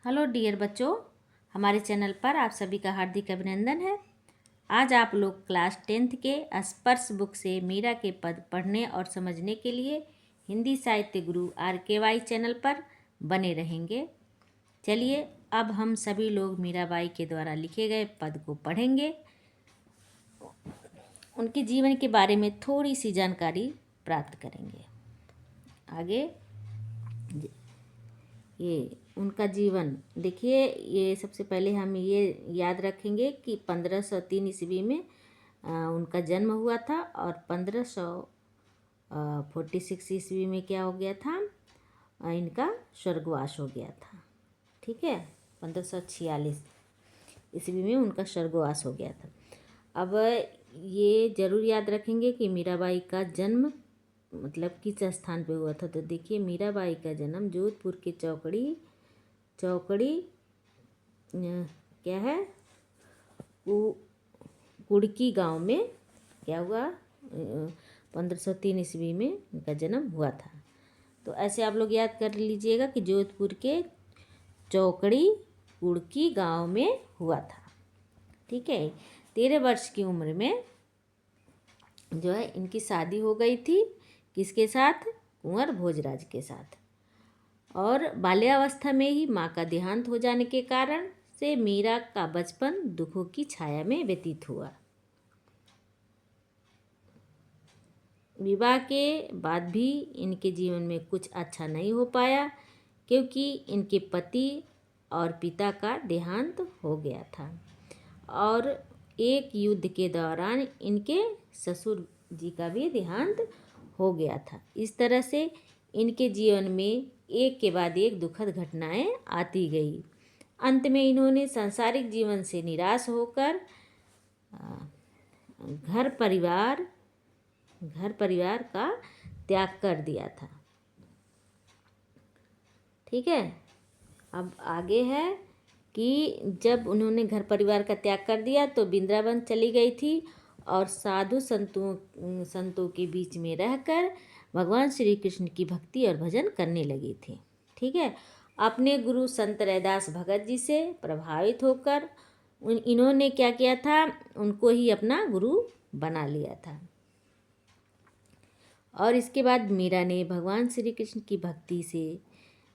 Hello dear बच्चों, हमारे channel पर आप सभी का हार्दिक अभिनंदन है। आज आप लोग क्लास 10th के स्पर्श बुक से मीरा के पद पढ़ने और समझने के लिए हिंदी साहित्य गुरु RKY चैनल पर बने रहेंगे। चलिए अब हम सभी लोग मीराबाई के द्वारा लिखे गए पद को पढ़ेंगे। उनके जीवन के बारे में थोड़ी सी जानकारी प्राप्त करेंगे। आगे ये उनका जीवन देखिए। ये सबसे पहले हम ये याद रखेंगे कि 1503 ईस्वी में उनका जन्म हुआ था और 1546 ईस्वी में क्या हो गया था, इनका स्वर्गवास हो गया था। ठीक है, 1546 ईस्वी में उनका स्वर्गवास हो गया था। अब ये जरूर याद रखेंगे कि मीराबाई का जन्म मतलब किस स्थान पे हुआ था। तो देखिए, मीराबाई का जन्म जोधपुर के चौकड़ी क्या है, कुड़की गांव में क्या हुआ, 1503 ईस्वी में उनका जन्म हुआ था। तो ऐसे आप लोग याद कर लीजिएगा कि जोधपुर के चौकड़ी कुड़की गांव में हुआ था। ठीक है, 13 वर्ष की उम्र में जो है इनकी शादी हो गई थी। किसके साथ? कुंवर भोजराज के साथ। और बाल्यावस्था में ही माँ का देहांत हो जाने के कारण से मीरा का बचपन दुखों की छाया में व्यतीत हुआ। विवाह के बाद भी इनके जीवन में कुछ अच्छा नहीं हो पाया, क्योंकि इनके पति और पिता का देहांत हो गया था और एक युद्ध के दौरान इनके ससुर जी का भी देहांत हो गया था। इस तरह से इनके जीवन में एक के बाद एक दुखद घटनाएं आती गई। अंत में इन्होंने सांसारिक जीवन से निराश होकर घर परिवार का त्याग कर दिया था। ठीक है, अब आगे है कि जब उन्होंने घर परिवार का त्याग कर दिया तो वृंदावन चली गई थी और साधु संतों के बीच में रहकर भगवान श्री कृष्ण की भक्ति और भजन करने लगी थी। ठीक है, अपने गुरु संत रैदास भगत जी से प्रभावित होकर इन्होंने क्या किया था, उनको ही अपना गुरु बना लिया था। और इसके बाद मीरा ने भगवान श्री कृष्ण की भक्ति से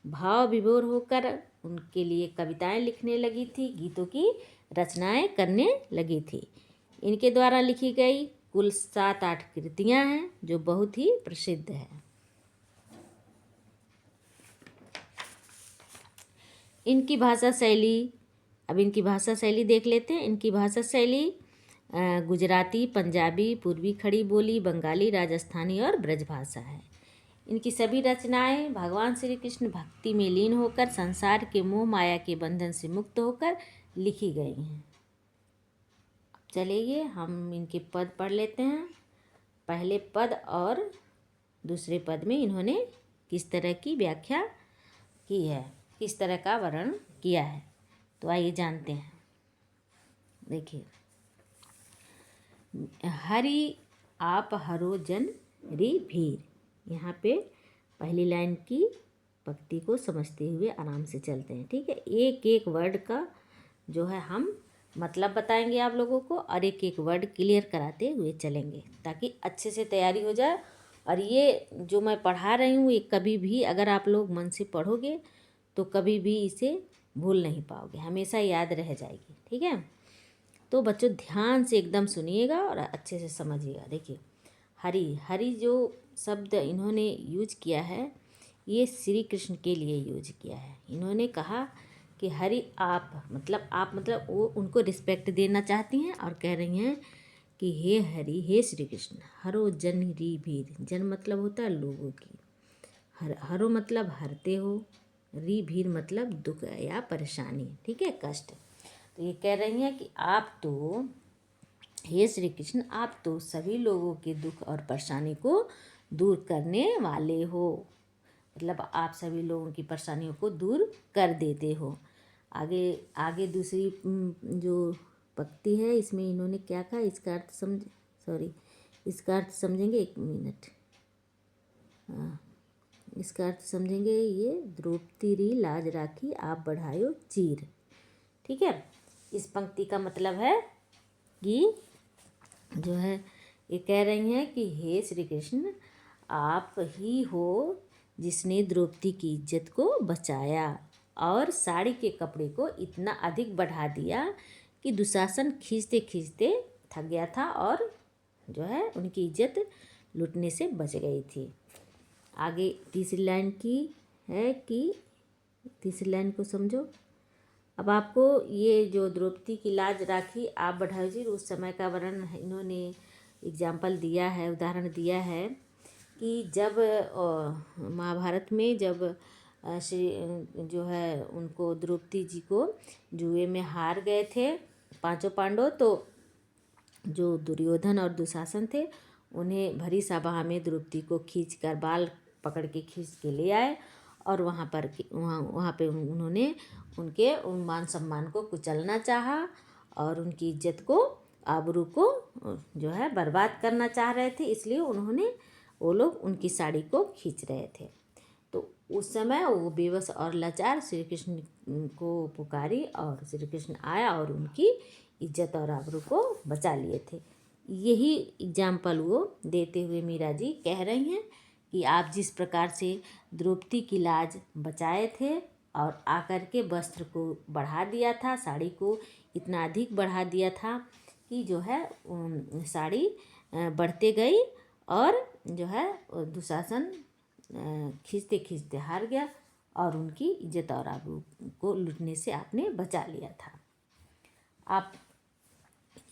भाव विभोर होकर उनके लिए कविताएं लिखने लगी थी, गीतों की रचनाएं करने लगी थी। इनके द्वारा लिखी गई कुल 7-8 कृतियां हैं जो बहुत ही प्रसिद्ध है। इनकी भाषा शैली, अब इनकी भाषा शैली देख लेते हैं। इनकी भाषा शैली गुजराती, पंजाबी, पूर्वी खड़ी बोली, बंगाली, राजस्थानी और ब्रज भाषा है। इनकी सभी रचनाएं भगवान श्री कृष्ण भक्ति में लीन होकर संसार के मोह माया के बंधन से मुक्त होकर लिखी गई हैं। चलिए हम इनके पद पढ़ लेते हैं। पहले पद और दूसरे पद में इन्होंने किस तरह की व्याख्या की है, किस तरह का वर्णन किया है, तो आइए जानते हैं। देखिए, हरि आप हरो जन री भीर। यहाँ पे पहली लाइन की पंक्ति को समझते हुए आराम से चलते हैं। ठीक है, एक एक वर्ड का जो है हम मतलब बताएंगे आप लोगों को और एक एक वर्ड क्लियर कराते हुए चलेंगे ताकि अच्छे से तैयारी हो जाए। और ये जो मैं पढ़ा रही हूँ ये कभी भी अगर आप लोग मन से पढ़ोगे तो कभी भी इसे भूल नहीं पाओगे, हमेशा याद रह जाएगी। ठीक है, तो बच्चों ध्यान से एकदम सुनिएगा और अच्छे से समझिएगा। देखिए, हरि जो शब्द इन्होंने यूज किया है ये श्री कृष्ण के लिए यूज किया है। इन्होंने कहा कि हरि आप मतलब वो उनको रिस्पेक्ट देना चाहती हैं और कह रही हैं कि हे हरि, हे श्री कृष्ण, हरो जन री भीर। जन मतलब होता है लोगों की, हरो मतलब हरते हो, री भीर मतलब दुख या परेशानी। ठीक है, कष्ट। तो ये कह रही हैं कि आप तो, हे श्री कृष्ण, आप तो सभी लोगों के दुख और परेशानी को दूर करने वाले हो, मतलब आप सभी लोगों की परेशानियों को दूर कर देते हो। आगे दूसरी जो पंक्ति है इसमें इन्होंने क्या कहा, इसका अर्थ समझेंगे। एक मिनट, इसका अर्थ समझेंगे, ये द्रौपदी री लाज राखी आप बढ़ायो चीर। ठीक है, इस पंक्ति का मतलब है कि जो है ये कह रही हैं कि हे श्री कृष्ण, आप ही हो जिसने द्रौपदी की इज्जत को बचाया और साड़ी के कपड़े को इतना अधिक बढ़ा दिया कि दुशासन खींचते खींचते थक गया था और जो है उनकी इज्जत लुटने से बच गई थी। आगे तीसरी लाइन की है कि तीसरी लाइन को समझो। अब आपको ये जो द्रौपदी की लाज राखी आप बढ़ाओ जी, उस समय का वर्णन इन्होंने एग्जाम्पल दिया है, उदाहरण दिया है कि जब महाभारत में जब श्री जो है उनको द्रौपदी जी को जुए में हार गए थे पांचों पांडव, तो जो दुर्योधन और दुशासन थे उन्हें भरी सभा में द्रौपदी को खींच कर बाल पकड़ के खींच के ले आए और वहाँ पे उन्होंने उनके उन मान सम्मान को कुचलना चाहा और उनकी इज्जत को आबरू को जो है बर्बाद करना चाह रहे थे। इसलिए वो लोग उनकी साड़ी को खींच रहे थे। तो उस समय वो बेबस और लाचार श्री कृष्ण को पुकारी और श्री कृष्ण आया और उनकी इज्जत और आबरू को बचा लिए थे। यही एग्जाम्पल वो देते हुए मीरा जी कह रही हैं कि आप जिस प्रकार से द्रौपदी की लाज बचाए थे और आकर के वस्त्र को बढ़ा दिया था, साड़ी को इतना अधिक बढ़ा दिया था कि जो है साड़ी बढ़ते गई और जो है दुशासन खींचते खींचते हार गया और उनकी इज्जत और आबरू को लूटने से आपने बचा लिया था। आप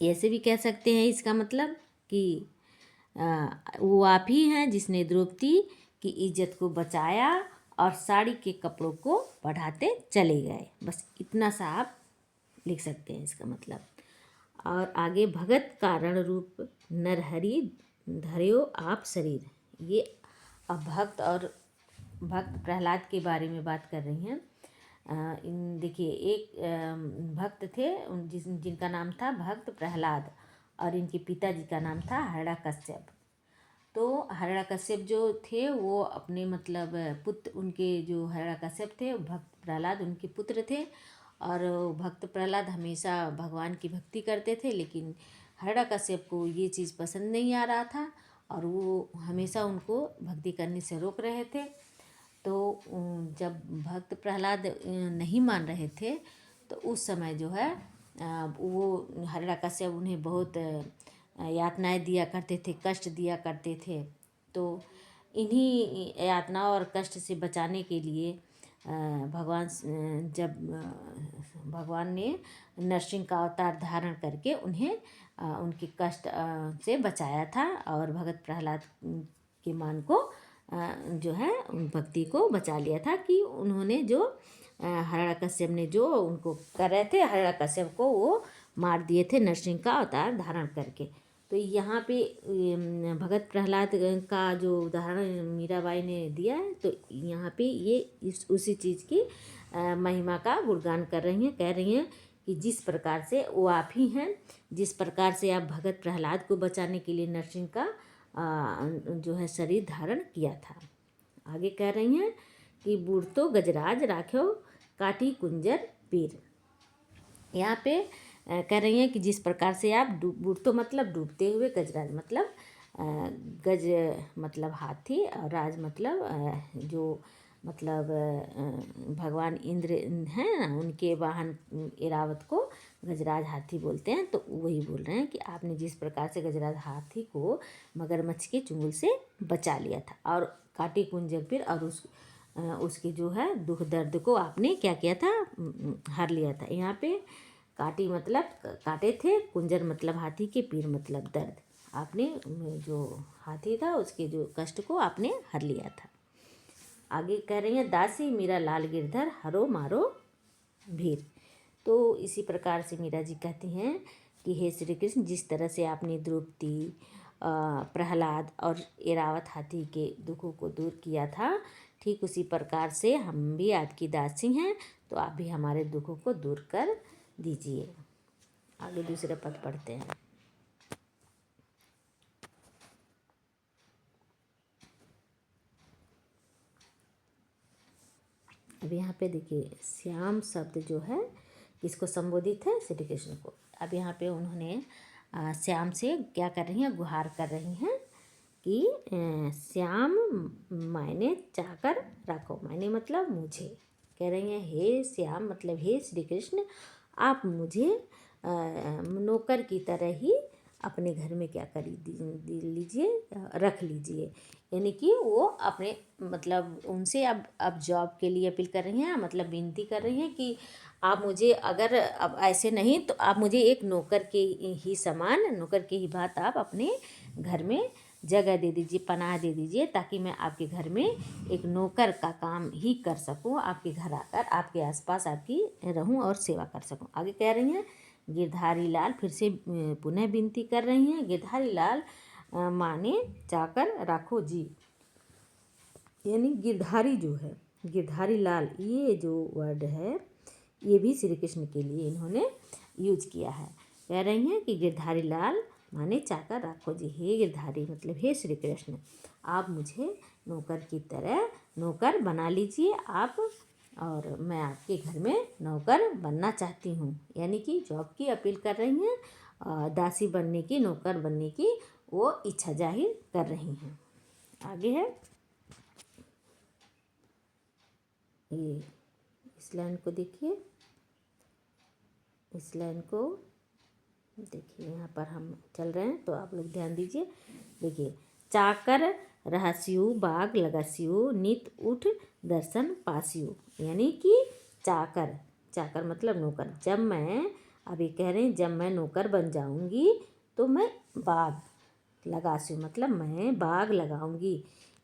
ऐसे भी कह सकते हैं इसका मतलब कि वो आप ही हैं जिसने द्रौपदी की इज्जत को बचाया और साड़ी के कपड़ों को बढ़ाते चले गए। बस इतना सा आप लिख सकते हैं इसका मतलब। और आगे भगत कारण रूप नरहरि धर्यो आप शरीर, ये अब भक्त और भक्त प्रहलाद के बारे में बात कर रही हैं। देखिए एक भक्त थे जिनका नाम था भक्त प्रहलाद और इनके पिताजी का नाम था हिरण्यकश्यप। तो हिरण्यकश्यप जो थे वो अपने मतलब पुत्र, उनके जो हिरण्यकश्यप थे भक्त प्रहलाद उनके पुत्र थे और भक्त प्रहलाद हमेशा भगवान की भक्ति करते थे, लेकिन हिरण्यकश्यप को ये चीज़ पसंद नहीं आ रहा था और वो हमेशा उनको भक्ति करने से रोक रहे थे। तो जब भक्त प्रहलाद नहीं मान रहे थे तो उस समय जो है वो हिरण्यकश्यप उन्हें बहुत यातनाएं दिया करते थे, कष्ट दिया करते थे। तो इन्हीं यातना और कष्ट से बचाने के लिए भगवान ने नरसिंह का अवतार धारण करके उन्हें उनके कष्ट से बचाया था और भगत प्रहलाद के मान को जो है भक्ति को बचा लिया था कि उन्होंने जो हिरण्यकश्यप ने जो उनको कर रहे थे, हिरण्यकश्यप को वो मार दिए थे नरसिंह का अवतार धारण करके। तो यहाँ पे भगत प्रहलाद का जो उदाहरण मीराबाई ने दिया है, तो यहाँ पे ये उसी चीज़ की महिमा का गुणगान कर रही हैं, कह रही हैं कि जिस प्रकार से वो आप ही हैं, जिस प्रकार से आप भगत प्रहलाद को बचाने के लिए नरसिंह का जो है शरीर धारण किया था। आगे कह रही हैं कि बूढ़तो गजराज राख्यो काटी कुंजर पीर। यहाँ पे कह रही हैं कि जिस प्रकार से आप बूढ़तो मतलब डूबते हुए, गजराज मतलब गज मतलब हाथी और राज मतलब जो मतलब भगवान इंद्र हैं ना, उनके वाहन ऐरावत को गजराज हाथी बोलते हैं। तो वही बोल रहे हैं कि आपने जिस प्रकार से गजराज हाथी को मगरमच्छ के चुंगल से बचा लिया था और काटी कुंजर फिर और उसके जो है दुख दर्द को आपने क्या किया था, हर लिया था। यहाँ पे काटी मतलब काटे थे, कुंजर मतलब हाथी के, पीर मतलब दर्द, आपने जो हाथी था उसके जो कष्ट को आपने हर लिया था। आगे कह रही हैं दासी मीरा लाल गिरधर हरो मारो भीर। तो इसी प्रकार से मीरा जी कहती हैं कि हे श्री कृष्ण, जिस तरह से आपने द्रौपदी प्रहलाद और ऐरावत हाथी के दुखों को दूर किया था, ठीक उसी प्रकार से हम भी आपकी दासी हैं, तो आप भी हमारे दुखों को दूर कर दीजिए। आगे दूसरे पद पढ़ते हैं। अब यहाँ पे देखिए श्याम शब्द जो है किसको संबोधित है, श्री कृष्ण को। अब यहाँ पे उन्होंने श्याम से क्या कर रही हैं, गुहार कर रही हैं कि श्याम मायने चाकर रखो, मायने मतलब मुझे कह रही हैं, हे श्याम मतलब हे श्री कृष्ण, आप मुझे नौकर की तरह ही अपने घर में क्या कर लीजिए, रख लीजिए। यानी कि वो अपने मतलब उनसे अब जॉब के लिए अपील कर रही हैं, मतलब विनती कर रही हैं कि आप मुझे अगर अब ऐसे नहीं तो आप मुझे एक नौकर के ही समान, नौकर के ही बात आप अपने घर में जगह दे दीजिए, पनाह दे दीजिए, ताकि मैं आपके घर में एक नौकर का काम ही कर सकूं, आपके घर आकर आपके आसपास आपकी रहूं और सेवा कर सकूं। आगे कह रही हैं, गिरधारी लाल फिर से पुनः विनती कर रही हैं, गिरधारी लाल माने चाकर राखो जी। यानी गिरधारी जो है, गिरधारी लाल, ये जो वर्ड है ये भी श्री कृष्ण के लिए इन्होंने यूज किया है। कह रही हैं कि गिरधारी लाल माने चाकर राखो जी, हे गिरधारी मतलब हे श्री कृष्ण, आप मुझे नौकर की तरह नौकर बना लीजिए आप, और मैं आपके घर में नौकर बनना चाहती हूँ। यानी कि जॉब की अपील कर रही हैं, दासी बनने की, नौकर बनने की वो इच्छा जाहिर कर रही हैं। आगे है ये, इस लाइन को देखिए, इस लाइन को देखिए, यहाँ पर हम चल रहे हैं तो आप लोग ध्यान दीजिए। देखिए, चाकर रहस्यु बाग लगस्यु नित उठ दर्शन पास्यु। यानी कि चाकर, चाकर मतलब नौकर, जब मैं, अभी कह रहे हैं जब मैं नौकर बन जाऊंगी तो मैं बाग लगास्यु मतलब मैं बाग लगाऊंगी।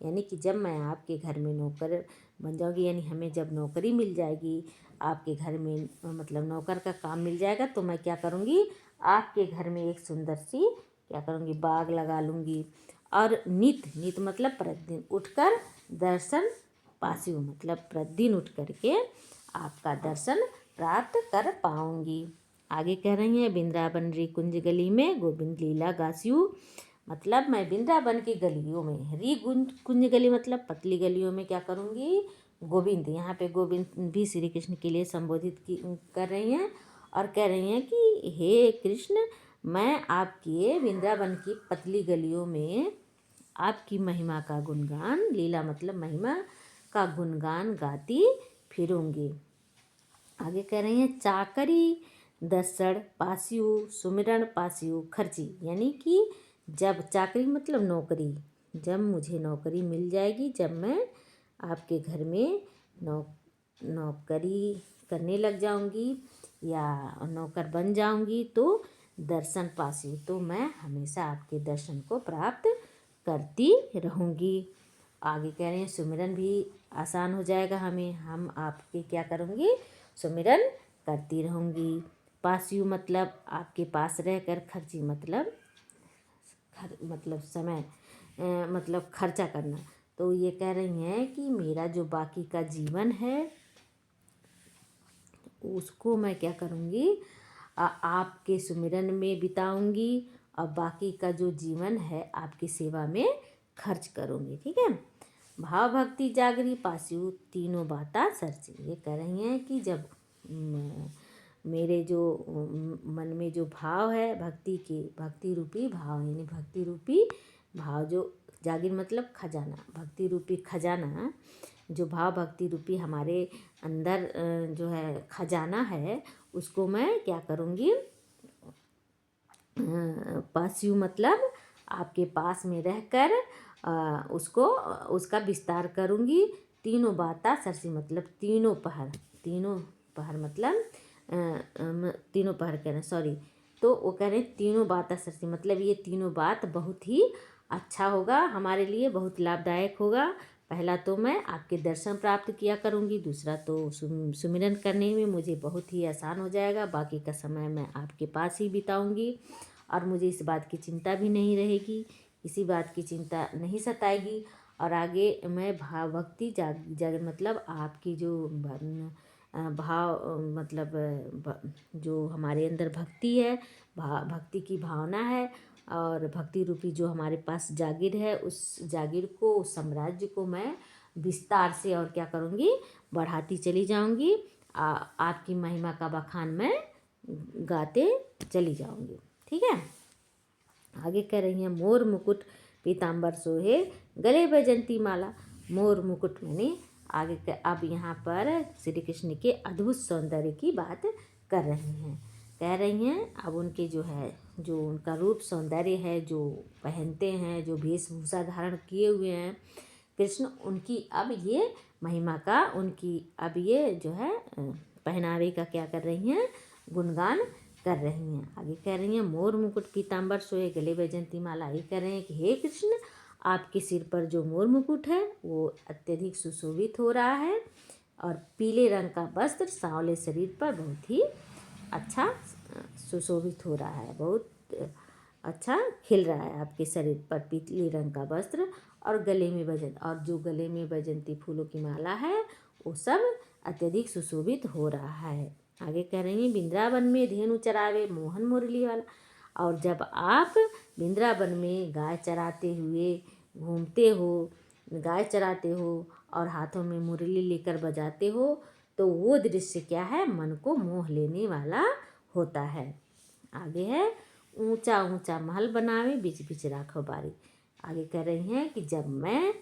यानी कि जब मैं आपके घर में नौकर बन जाऊंगी, यानी हमें जब नौकरी मिल जाएगी आपके घर में, मतलब नौकर का काम मिल जाएगा, तो मैं क्या करूंगी, आपके घर में एक सुंदर सी क्या करूँगी, बाग लगा लूँगी। और नित, नित मतलब प्रतिदिन, उठकर दर्शन पास्यु मतलब प्रतिदिन उठ करके आपका दर्शन प्राप्त कर पाऊँगी। आगे कह रही हैं, वृंदावन री कुंज गली में गोविंद लीला गास्यु मतलब मैं वृंदावन की गलियों में, री कुंज गली मतलब पतली गलियों में क्या करूँगी, गोविंद, यहाँ पे गोविंद भी श्री कृष्ण के लिए संबोधित कर रही हैं और कह रही हैं कि हे कृष्ण, मैं आपके वृंदावन की पतली गलियों में आपकी महिमा का गुणगान, लीला मतलब महिमा का गुणगान गाती फिरूंगी। आगे कह रही हैं, चाकरी दसड़ पास्यु सुमिरन पास्यु खर्ची। यानी कि जब चाकरी मतलब नौकरी, जब मुझे नौकरी मिल जाएगी, जब मैं आपके घर में नौकरी करने लग जाऊंगी या नौकर बन जाऊंगी, तो दर्शन पासी, तो मैं हमेशा आपके दर्शन को प्राप्त करती रहूँगी। आगे कह रहे हैं, सुमिरन भी आसान हो जाएगा हमें, हम आपके क्या करूँगी, सुमिरन करती रहूँगी। पास्यु मतलब आपके पास रहकर, खर्ची मतलब मतलब समय, मतलब खर्चा करना। तो ये कह रही हैं कि मेरा जो बाकी का जीवन है उसको मैं क्या करूँगी, आपके सुमिरन में बिताऊंगी और बाकी का जो जीवन है आपकी सेवा में खर्च करूँगी। ठीक है। भाव भक्ति जागरी पास्यु तीनों बाता सरसी। ये कह रही हैं कि जब मेरे जो मन में जो भाव है भक्ति के, भक्ति रूपी भाव, यानी भक्ति रूपी भाव जो जागिर मतलब खजाना, भक्ति रूपी खजाना, जो भाव भक्ति रूपी हमारे अंदर जो है खजाना है, उसको मैं क्या करूँगी, पास्यु मतलब आपके पास में रहकर उसको, उसका विस्तार करूँगी। तीनों बाता सरसी मतलब तीनों पहर, तीनों पहर मतलब तीनों पहर कह रहे हैं, सॉरी, तो वो कह रहे हैं तीनों बाता सरसी मतलब ये तीनों बात बहुत ही अच्छा होगा हमारे लिए, बहुत लाभदायक होगा। पहला तो मैं आपके दर्शन प्राप्त किया करूँगी, दूसरा तो सुमिरन करने में मुझे बहुत ही आसान हो जाएगा, बाकी का समय मैं आपके पास ही बिताऊँगी और मुझे इस बात की चिंता भी नहीं रहेगी, किसी बात की चिंता नहीं सताएगी। और आगे मैं भाव भक्ति जाग मतलब आपकी जो भाव मतलब जो हमारे अंदर भक्ति है, भक्ति की भावना है और भक्ति रूपी जो हमारे पास जागीर है, उस जागीर को, उस साम्राज्य को मैं विस्तार से और क्या करूँगी, बढ़ाती चली जाऊँगी। आपकी महिमा का बखान मैं गाते चली जाऊँगी। ठीक है। आगे कह रही हैं, मोर मुकुट पीताम्बर सोहे गले बैजंती माला। मोर मुकुट मैंने आगे अब यहाँ पर श्री कृष्ण के अद्भुत सौंदर्य की बात कर रही हैं। कह रही हैं अब उनके जो है, जो उनका रूप सौंदर्य है, जो पहनते हैं, जो वेशभूषा धारण किए हुए हैं कृष्ण, उनकी अब ये महिमा का, उनकी अब ये जो है पहनावे का क्या कर रही हैं, गुणगान कर रही हैं। आगे कह रही हैं, मोर मुकुट पीताम्बर सोए गले बैजंती माला। ये कह रहे हैं कि हे कृष्ण, आपके सिर पर जो मोर मुकुट है वो अत्यधिक सुशोभित हो रहा है और पीले रंग का वस्त्र सांवले शरीर पर बहुत ही अच्छा सुशोभित हो रहा है, बहुत अच्छा खिल रहा है आपके शरीर पर पीले रंग का वस्त्र। और गले में और जो गले में बैजंती फूलों की माला है वो सब अत्यधिक सुशोभित हो रहा है। आगे कह रही हैं, वृंदावन में धेनु चरावे मोहन मुरली वाला। और जब आप वृंदावन में गाय चराते हुए घूमते हो, गाय चराते हो और हाथों में मुरली लेकर बजाते हो, तो वो दृश्य क्या है, मन को मोह लेने वाला होता है। आगे है, ऊंचा ऊंचा महल बनावे बीच बीच राखो बारी। आगे कह रही हैं कि जब मैं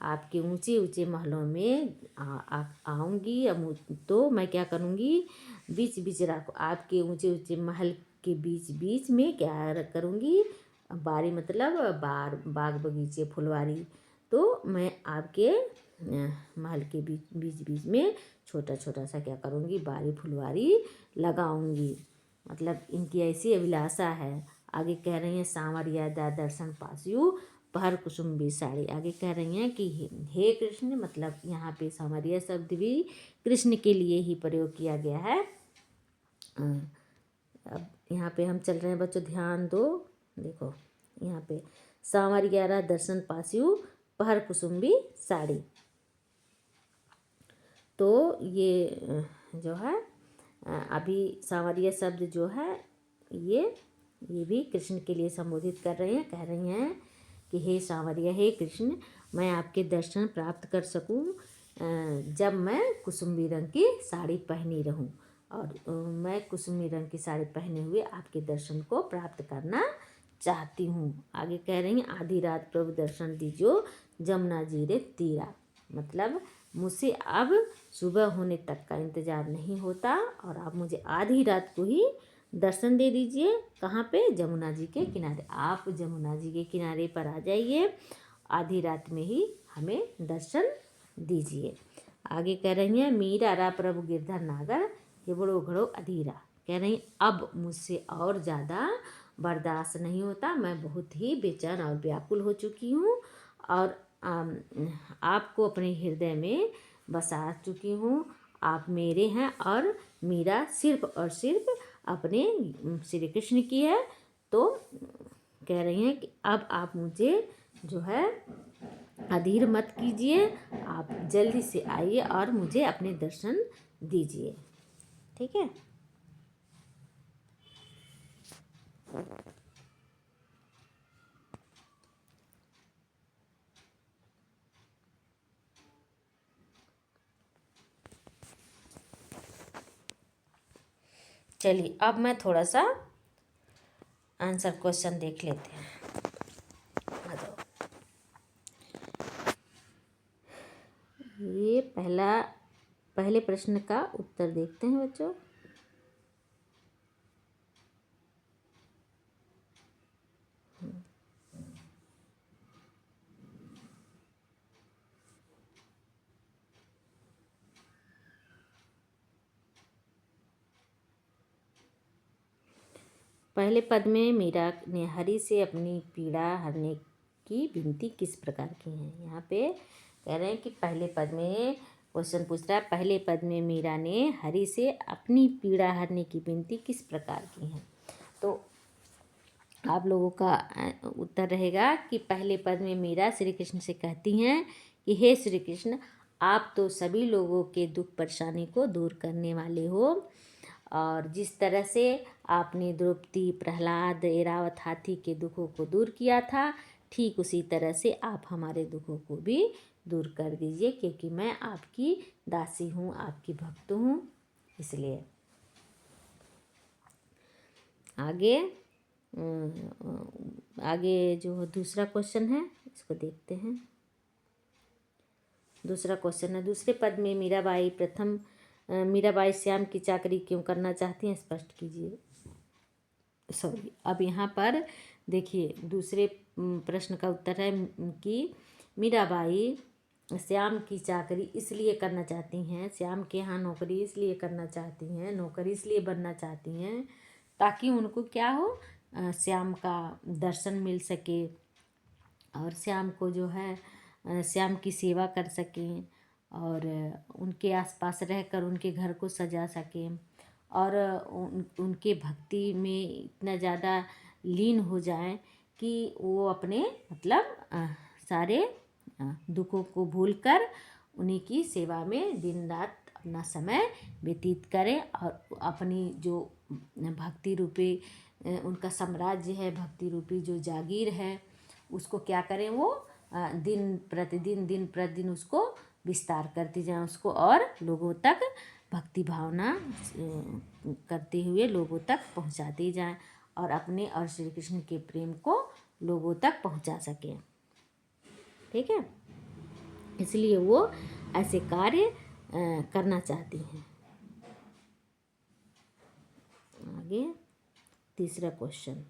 आपके ऊंचे ऊंचे महलों में आऊँगी तो मैं क्या करूँगी, बीच बीच राखो, आपके ऊंचे ऊंचे महल के बीच बीच में क्या करूँगी, बारी मतलब बाग बगीचे फुलवारी। तो मैं आपके महल के बीच बीच में छोटा छोटा सा क्या करूँगी, बारी फुलवारी लगाऊंगी। मतलब इनकी ऐसी अभिलाषा है। आगे कह रही हैं, सांवरिया दा दर्शन पासियु पहर कुसुम्बी साड़ी। आगे कह रही हैं कि हे कृष्ण, मतलब यहाँ पे सांवरिया शब्द भी कृष्ण के लिए ही प्रयोग किया गया है। अब यहाँ पे हम चल रहे हैं बच्चों, ध्यान दो। देखो यहाँ पे सांवरिया दर्शन पासियु पहर कुसुम्बी साड़ी। तो ये जो है अभी सांवरिया शब्द जो है ये भी कृष्ण के लिए संबोधित कर रहे हैं। कह रही हैं कि हे सांवरिया, हे कृष्ण, मैं आपके दर्शन प्राप्त कर सकूं जब मैं कुसुम्बी रंग की साड़ी पहनी रहूं। और मैं कुसुम्बी रंग की साड़ी पहने हुए आपके दर्शन को प्राप्त करना चाहती हूँ। आगे कह रही हैं, आधी रात प्रभु दर्शन दीजो जमुना जी रे तीरा। मतलब मुझसे अब सुबह होने तक का इंतज़ार नहीं होता और आप मुझे आधी रात को ही दर्शन दे दीजिए। कहाँ पे, जमुना जी के किनारे। आप जमुना जी के किनारे पर आ जाइए, आधी रात में ही हमें दर्शन दीजिए। आगे कह रही हैं, मीरा रा प्रभु गिरधर नागर हिबड़ो घड़ो अधीरा। कह रही अब मुझसे और ज़्यादा बर्दाश्त नहीं होता, मैं बहुत ही बेचैन और व्याकुल हो चुकी हूँ और आपको अपने हृदय में बसा चुकी हूँ। आप मेरे हैं और मीरा सिर्फ और सिर्फ अपने श्री कृष्ण की है। तो कह रही हैं कि अब आप मुझे जो है अधीर मत कीजिए, आप जल्दी से आइए और मुझे अपने दर्शन दीजिए। ठीक है। चलिए अब मैं थोड़ा सा आंसर क्वेश्चन देख लेते हैं। ये पहले प्रश्न का उत्तर देखते हैं बच्चों। पहले पद में मीरा ने हरि से अपनी पीड़ा हरने की विनती किस प्रकार की है। यहाँ पे कह रहे हैं कि पहले पद में क्वेश्चन पूछ रहा है, पहले पद में मीरा ने हरि से अपनी पीड़ा हरने की विनती किस प्रकार की है। तो आप लोगों का उत्तर रहेगा कि पहले पद में मीरा श्री कृष्ण से कहती हैं कि हे श्री कृष्ण, आप तो सभी लोगों के दुख परेशानी को दूर करने वाले हो और जिस तरह से आपने द्रौपदी, प्रहलाद, ऐरावत हाथी के दुखों को दूर किया था, ठीक उसी तरह से आप हमारे दुखों को भी दूर कर दीजिए, क्योंकि मैं आपकी दासी हूँ, आपकी भक्त हूँ। इसलिए आगे आगे जो दूसरा क्वेश्चन है इसको देखते हैं। दूसरा क्वेश्चन है, दूसरे पद में मीराबाई श्याम की चाकरी क्यों करना चाहती हैं, स्पष्ट कीजिए। सॉरी, अब यहाँ पर देखिए दूसरे प्रश्न का उत्तर है कि मीराबाई श्याम की चाकरी इसलिए करना चाहती हैं, श्याम के यहाँ नौकरी इसलिए करना चाहती हैं, नौकरी इसलिए बनना चाहती हैं ताकि उनको क्या हो, श्याम का दर्शन मिल सके और श्याम को जो है श्याम की सेवा कर सकें और उनके आसपास रहकर उनके घर को सजा सकें और उनके भक्ति में इतना ज़्यादा लीन हो जाए कि वो अपने मतलब सारे दुखों को भूलकर उन्हीं की सेवा में दिन रात अपना समय व्यतीत करें और अपनी जो भक्ति रूपी उनका साम्राज्य है, भक्ति रूपी जो जागीर है, उसको क्या करें, वो दिन प्रतिदिन उसको विस्तार करती जाएं, उसको और लोगों तक भक्ति भावना करते हुए लोगों तक पहुंचाती जाएं और अपने और श्री कृष्ण के प्रेम को लोगों तक पहुंचा सकें। ठीक है, इसलिए वो ऐसे कार्य करना चाहती हैं। आगे तीसरा क्वेश्चन,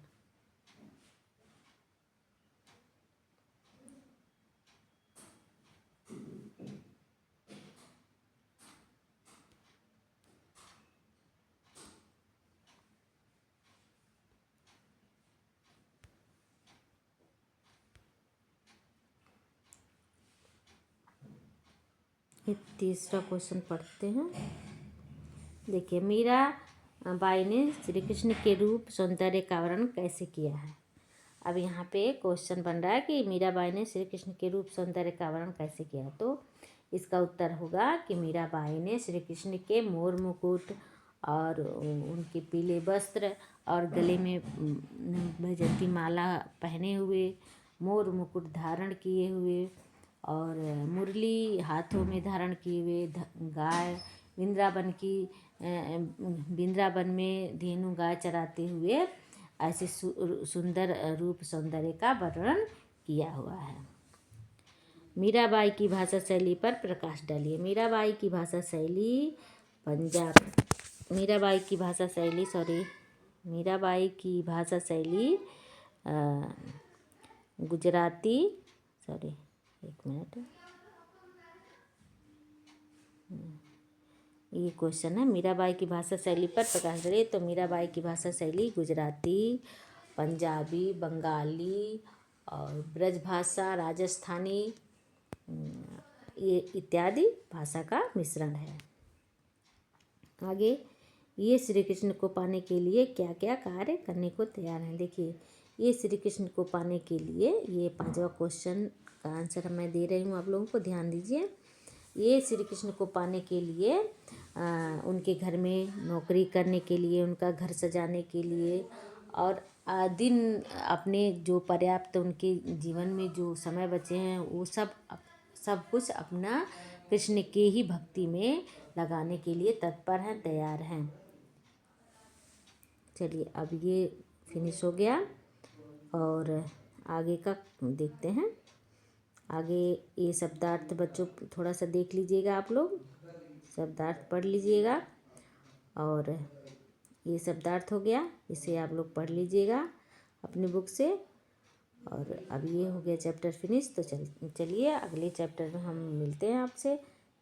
तीसरा क्वेश्चन पढ़ते हैं। देखिए, मीराबाई ने श्री कृष्ण के रूप सौंदर्य का वर्णन कैसे किया है। अब यहाँ पे क्वेश्चन बन रहा है कि मीराबाई ने श्री कृष्ण के रूप सौंदर्य का वर्णन कैसे किया, तो इसका उत्तर होगा कि मीराबाई ने श्री कृष्ण के मोर मुकुट और उनके पीले वस्त्र और गले में वैजयंती माला पहने हुए, मोर मुकुट धारण किए हुए और मुरली हाथों में धारण किए हुए गाय वृंदावन में धेनु गाय चराते हुए ऐसे सुंदर रूप सौंदर्य का वर्णन किया हुआ है। मीराबाई की भाषा शैली पर प्रकाश डालिए। मीराबाई की भाषा शैली गुजराती, एक मिनट, ये क्वेश्चन है, मीराबाई की भाषा शैली पर प्रकाश डालिए। तो मीराबाई की भाषा शैली गुजराती, पंजाबी, बंगाली और ब्रजभाषा, राजस्थानी ये इत्यादि भाषा का मिश्रण है। आगे, ये श्री कृष्ण को पाने के लिए क्या क्या कार्य करने को तैयार हैं। देखिए, ये श्री कृष्ण को पाने के लिए, ये 5वां क्वेश्चन का आंसर मैं दे रही हूँ, आप लोगों को ध्यान दीजिए। ये श्री कृष्ण को पाने के लिए उनके घर में नौकरी करने के लिए, उनका घर सजाने के लिए और दिन अपने जो पर्याप्त उनके जीवन में जो समय बचे हैं वो सब कुछ अपना कृष्ण के ही भक्ति में लगाने के लिए तत्पर हैं, तैयार हैं। चलिए, अब ये फिनिश हो गया और आगे का देखते हैं। आगे ये शब्दार्थ बच्चों थोड़ा सा देख लीजिएगा, आप लोग शब्दार्थ पढ़ लीजिएगा और ये शब्दार्थ हो गया, इसे आप लोग पढ़ लीजिएगा अपनी बुक से। और अब ये हो गया चैप्टर फिनिश। तो चलिए अगले चैप्टर में हम मिलते हैं आपसे।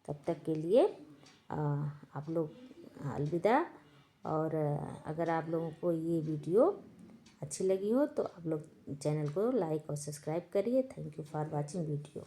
तब तक के लिए आप लोग अलविदा। और अगर आप लोगों को ये वीडियो अच्छी लगी हो तो आप लोग चैनल को लाइक और सब्सक्राइब करिए। Thank you for watching video.